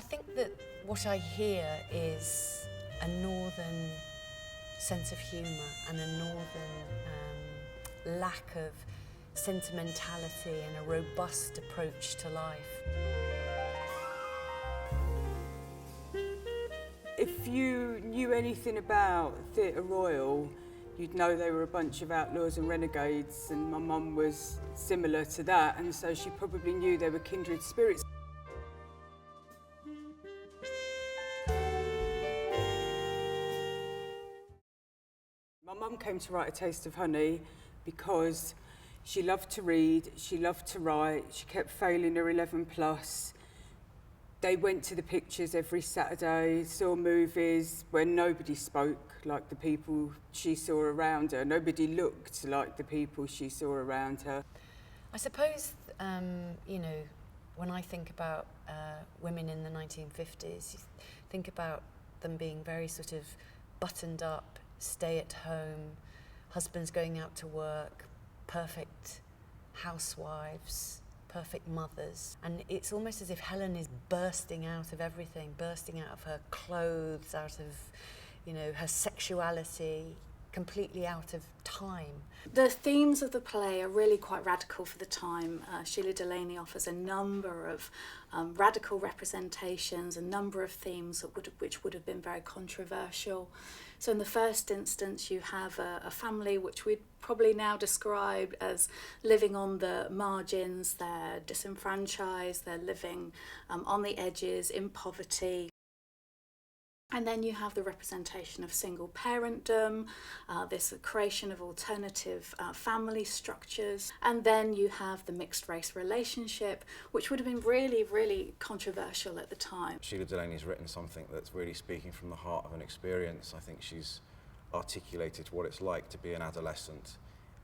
I think that what I hear is a northern sense of humour and a northern lack of sentimentality and a robust approach to life. If you knew anything about Theatre Royal, you'd know they were a bunch of outlaws and renegades, and my mum was similar to that, and so she probably knew they were kindred spirits. My mum came to write A Taste of Honey because she loved to read, she loved to write, she kept failing her 11 plus. They went to the pictures every Saturday, saw movies where nobody spoke like the people she saw around her. Nobody looked like the people she saw around her. I suppose, you know, when I think about women in the 1950s, you think about them being very sort of buttoned up, stay at home, husbands going out to work, perfect housewives, perfect mothers. And it's almost as if Helen is bursting out of everything, bursting out of her clothes, out of, you know, her sexuality, completely out of time. The themes of the play are really quite radical for the time. Shelagh Delaney offers a number of radical representations, a number of themes which would have been very controversial. So in the first instance, you have a family which we'd probably now describe as living on the margins. They're disenfranchised, they're living on the edges, in poverty. And then you have the representation of single parentdom, this creation of alternative family structures. And then you have the mixed race relationship, which would have been really, really controversial at the time. Shelagh Delaney's written something that's really speaking from the heart of an experience. I think she's articulated what it's like to be an adolescent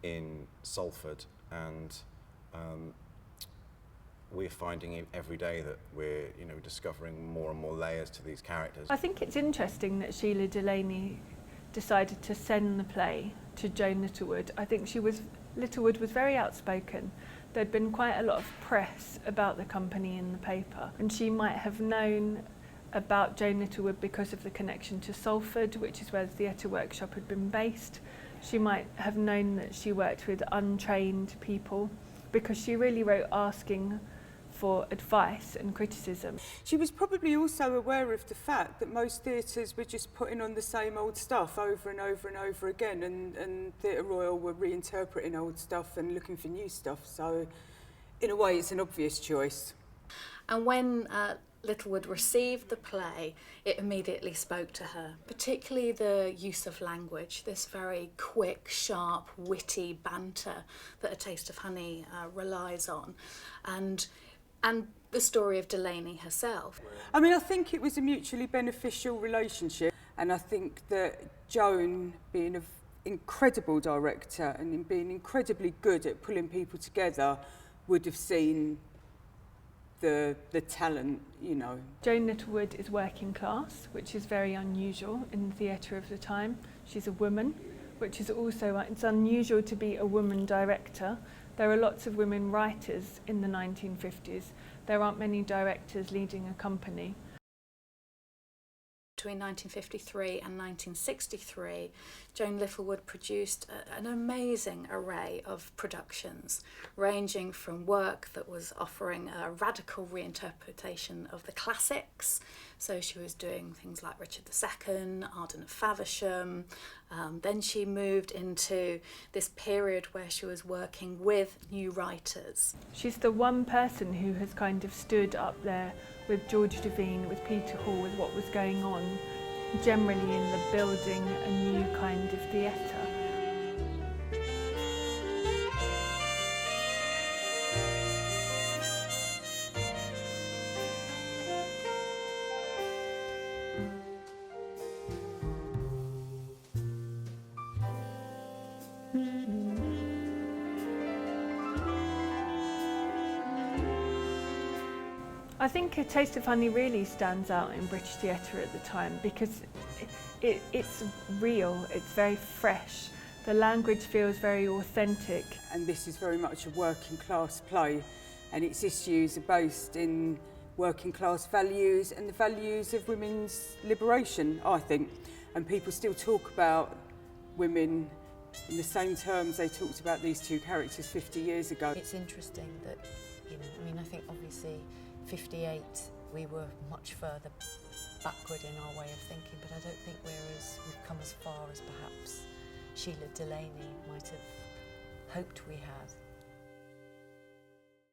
in Salford, and we're finding every day that we're, you know, discovering more and more layers to these characters. I think it's interesting that Shelagh Delaney decided to send the play to Joan Littlewood. I think Littlewood was very outspoken. There'd been quite a lot of press about the company in the paper, and she might have known about Joan Littlewood because of the connection to Salford, which is where the theatre workshop had been based. She might have known that she worked with untrained people, because she really wrote asking for advice and criticism. She was probably also aware of the fact that most theatres were just putting on the same old stuff over and over and over again, and Theatre Royal were reinterpreting old stuff and looking for new stuff. So in a way, it's an obvious choice. And when Littlewood received the play, it immediately spoke to her, particularly the use of language, this very quick, sharp, witty banter that A Taste of Honey relies on, and the story of Delaney herself. I mean, I think it was a mutually beneficial relationship, and I think that Joan, being an incredible director and in being incredibly good at pulling people together, would have seen the talent, you know. Joan Littlewood is working class, which is very unusual in the theatre of the time. She's a woman, which is also, it's unusual to be a woman director. There are lots of women writers in the 1950s. There aren't many directors leading a company. Between 1953 and 1963, Joan Littlewood produced an amazing array of productions, ranging from work that was offering a radical reinterpretation of the classics. So she was doing things like Richard II, Arden of Faversham. Then she moved into this period where she was working with new writers. She's the one person who has kind of stood up there with George Devine, with Peter Hall, with what was going on generally in the building a new kind of theatre. I think A Taste of Honey really stands out in British theatre at the time because it's real, it's very fresh, the language feels very authentic. And this is very much a working class play, and its issues are based in working class values and the values of women's liberation, I think. And people still talk about women in the same terms they talked about these two characters 50 years ago. It's interesting that, you know, I mean, I think obviously 58, we were much further backward in our way of thinking, but I don't think we've come as far as perhaps Shelagh Delaney might have hoped we had.